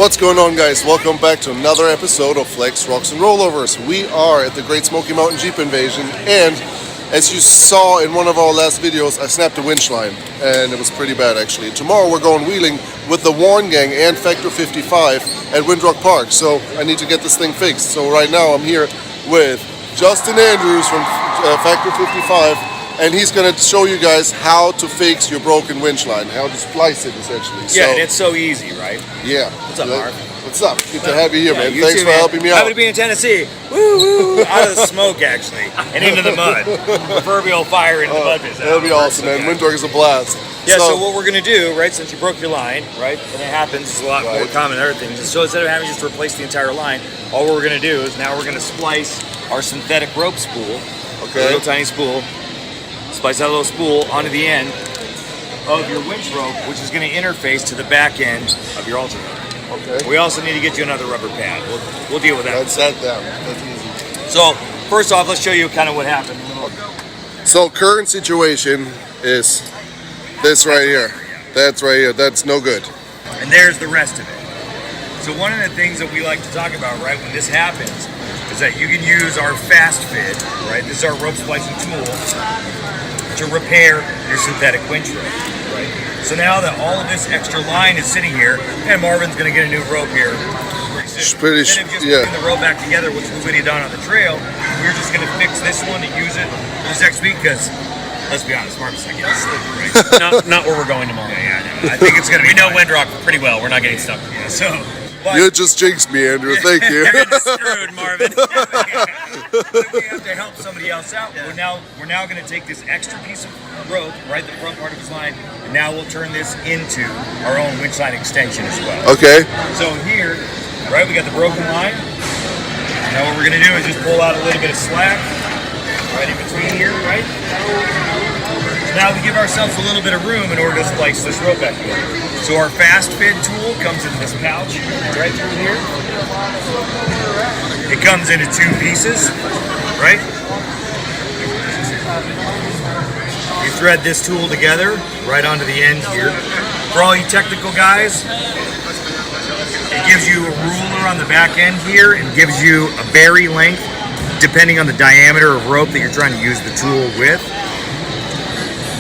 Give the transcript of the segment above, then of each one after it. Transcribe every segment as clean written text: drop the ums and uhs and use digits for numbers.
What's going on, guys? Welcome back to another episode of Flex, Rocks and Rollovers. We are at the Great Smoky Mountain Jeep Invasion, and as you saw in one of our last videos, I snapped a winch line, and it was pretty bad actually. Tomorrow we're going wheeling with the Warn Gang and Factor 55 at Windrock Park, so I need to get this thing fixed. So right now I'm here with Justin Andrews from Factor 55, and he's going to show you guys how to fix your broken winch line, how to splice it essentially. Yeah, so, and it's so easy, right? Yeah. What's up, Mark? What's up? Good to have you here, man. You Thanks too, for helping me out. Happy to be in Tennessee. Woo woo! Out of the smoke, actually, and into the mud. Proverbial fire into the mud pits. That'll be awesome, man. Windrock is a blast. Yeah. So what we're gonna do, right? Since you broke your line, right, and it happens, it's a lot more common than other things. So instead of having just to replace the entire line, all we're gonna do is now we're gonna splice our synthetic rope spool. Okay. A little tiny spool. Splice that little spool onto the end of your winch rope, which is going to interface to the back end of your alternator. Okay. We also need to get you another rubber pad. We'll deal with that. That's that down. That's easy. So first off, let's show you kind of what happened. So current situation is this right here. That's right here. That's no good. And there's the rest of it. So one of the things that we like to talk about, right, when this happens, is that you can use our Fast Fid, right? This is our rope splicing tool to repair your synthetic winch rope, right? So now that all of this extra line is sitting here, and Marvin's gonna get a new rope here pretty soon. Instead of just putting the rope back together, which we would have done on the trail, we're just gonna fix this one to use it for this next week, because let's be honest, Marvin's not getting stuck, right? not where we're going tomorrow. Yeah, no, I think it's gonna be. We know Windrock pretty well. We're not getting stuck. Yeah, so. You just jinxed me, Andrew. Thank you. You're screwed, Marvin. We have to help somebody else out. Yeah. We're now going to take this extra piece of rope, right, the front part of his line, and now we'll turn this into our own winch line extension as well. Okay. So here, right, we got the broken line. Now what we're going to do is just pull out a little bit of slack right in between here, right? Now we give ourselves a little bit of room in order to splice this rope back here. So our Fast Fid tool comes in this pouch right through here. It comes into two pieces, right? You thread this tool together right onto the end here. For all you technical guys, it gives you a ruler on the back end here and gives you a berry length depending on the diameter of rope that you're trying to use the tool with.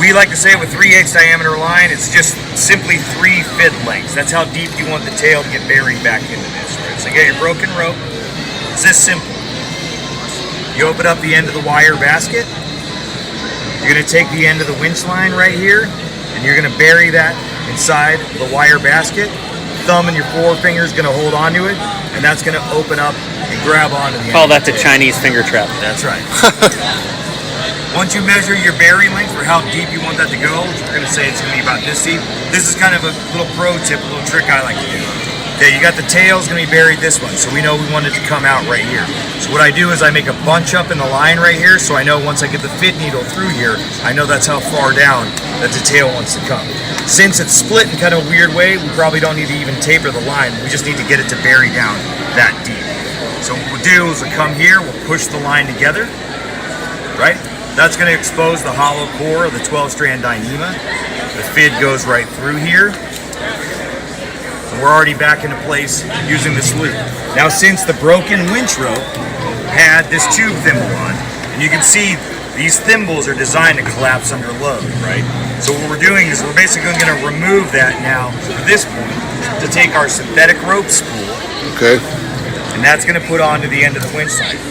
We like to say with 3/8 diameter line, it's just simply 3 fid lengths. That's how deep you want the tail to get buried back into this, right? So you get your broken rope. It's this simple. You open up the end of the wire basket. You're gonna take the end of the winch line right here, and you're gonna bury that inside the wire basket. Thumb and your forefinger is gonna hold onto it, and that's gonna open up and grab onto the end. Call that the Chinese finger trap. That's right. Once you measure your bury length for how deep you want that to go, which we're going to say it's going to be about this deep, this is kind of a little pro tip, a little trick I like to do. Okay, you got the tail is going to be buried this one, so we know we want it to come out right here. So what I do is I make a bunch up in the line right here, so I know once I get the Fid needle through here, I know that's how far down that the tail wants to come. Since it's split in kind of a weird way, we probably don't need to even taper the line. We just need to get it to bury down that deep. So what we'll do is we'll come here, we'll push the line together, right? That's going to expose the hollow core of the 12-strand Dyneema. The Fid goes right through here. And we're already back into place using this loop. Now, since the broken winch rope had this tube thimble on, and you can see these thimbles are designed to collapse under load, right? So what we're doing is we're basically going to remove that now for this point to take our synthetic rope spool. Okay. And that's going to put onto the end of the winch line.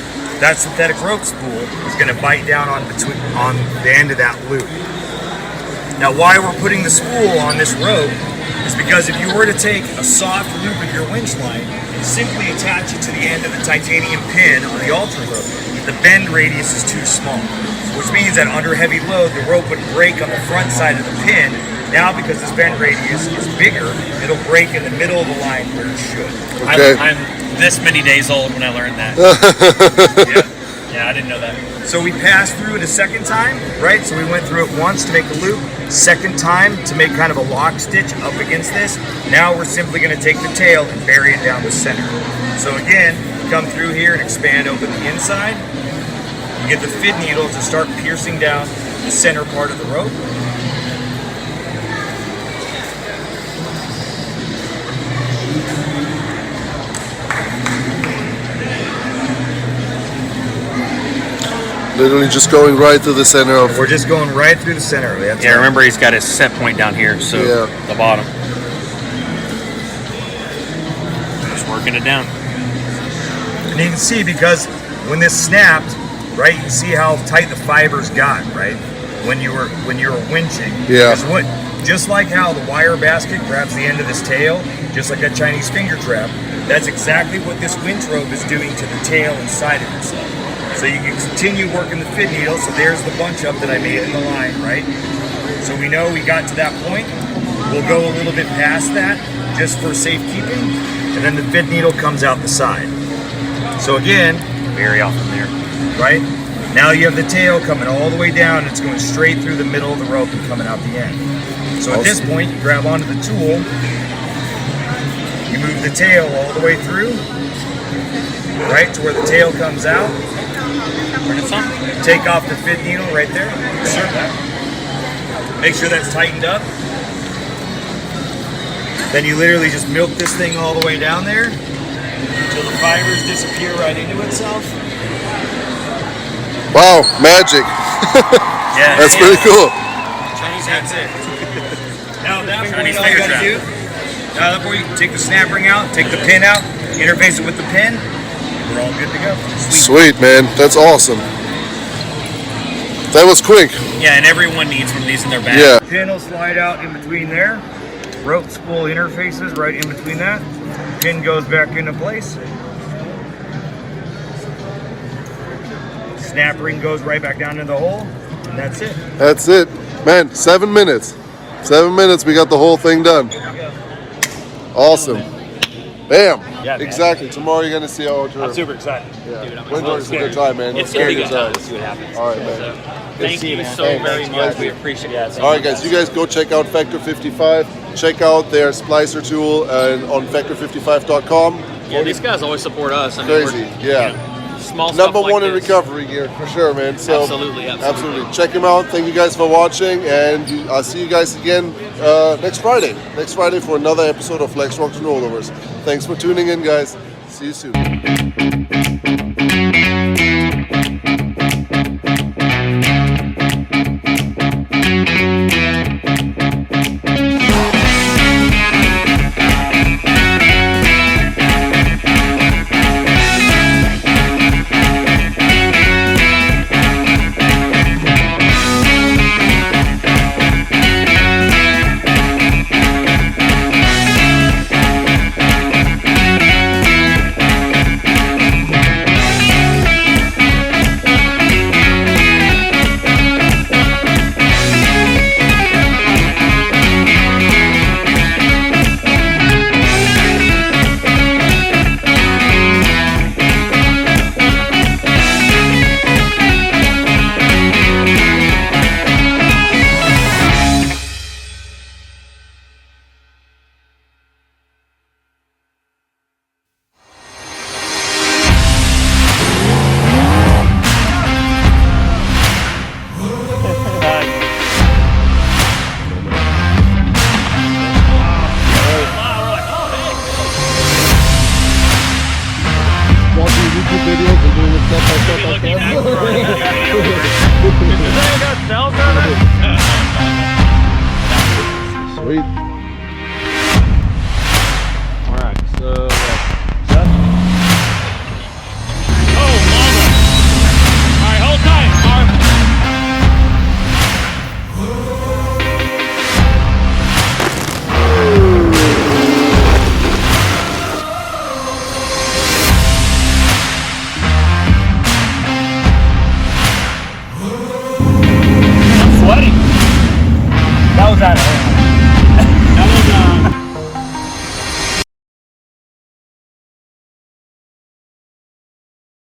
That synthetic rope spool is going to bite down on the end of that loop. Now, why we're putting the spool on this rope is because if you were to take a soft loop of your winch line and simply attach it to the end of the titanium pin on the Ultra rope, the bend radius is too small, which means that under heavy load, the rope would break on the front side of the pin. Now, because this bend radius is bigger, it'll break in the middle of the line where it should. Okay. I'm this many days old when I learned that. Yeah, I didn't know that. So we passed through it a second time, right? So we went through it once to make a loop, second time to make kind of a lock stitch up against this. Now we're simply going to take the tail and bury it down the center. So again, come through here and expand open the inside. You get the Fid needle to start piercing down the center part of the rope. Literally just going right through the center of. We're just going right through the center. That's Yeah, right. remember he's got his set point down here, so Yeah. the bottom. Just working it down. And you can see, because when this snapped, right, you can see how tight the fibers got, right? When you were winching. Yeah. Because just like how the wire basket grabs the end of this tail, just like that Chinese finger trap, that's exactly what this winch rope is doing to the tail inside of itself. So you can continue working the Fid needle. So there's the bunch up that I made in the line, right? So we know we got to that point. We'll go a little bit past that just for safekeeping, and then the Fid needle comes out the side. So again, Very often there. right? Now you have the tail coming all the way down, and it's going straight through the middle of the rope and coming out the end. So at this point, you grab onto the tool, you move the tail all the way through, right to where the tail comes out. Turn it some. Take off the Fid needle right there. Make sure that's tightened up. Then you literally just milk this thing all the way down there until the fibers disappear right into itself. Wow, magic. Yeah. That's pretty cool. Chinese That's it. Now at that point, Chinese all you finger gotta do, now at that point, you can take the snap ring out, take the pin out, interface it with the pin. We're all good to go. Sweet, man. That's awesome. That was quick. Yeah, and everyone needs one of these in their bag. Yeah. Pin will slide out in between there. Rope spool interfaces right in between that. Pin goes back into place. Snap ring goes right back down in the hole, and that's it. That's it. Man, 7 minutes. 7 minutes, we got the whole thing done. Awesome. Bam. Yeah, man. Exactly. Tomorrow you're going to see how I'm super excited. Yeah. Dude, I'm Windrock's a good time, man. It's going to be Very good time. time. Let's see what happens. All right, man. So, Good thank seeing you you. so Thanks. very much. Yeah. We appreciate it. All right, guys. You guys go check out Factor 55. Check out their splicer tool on factor55.com. Yeah, these guys always support us. I mean, Crazy. we're, Yeah. you know, small stuff Number like one in this. recovery gear for sure, man. So Absolutely. Check him out. Thank you guys for watching, and I'll see you guys again next Friday. Next Friday for another episode of Flex Rocks and Rollovers. Thanks for tuning in, guys. See you soon.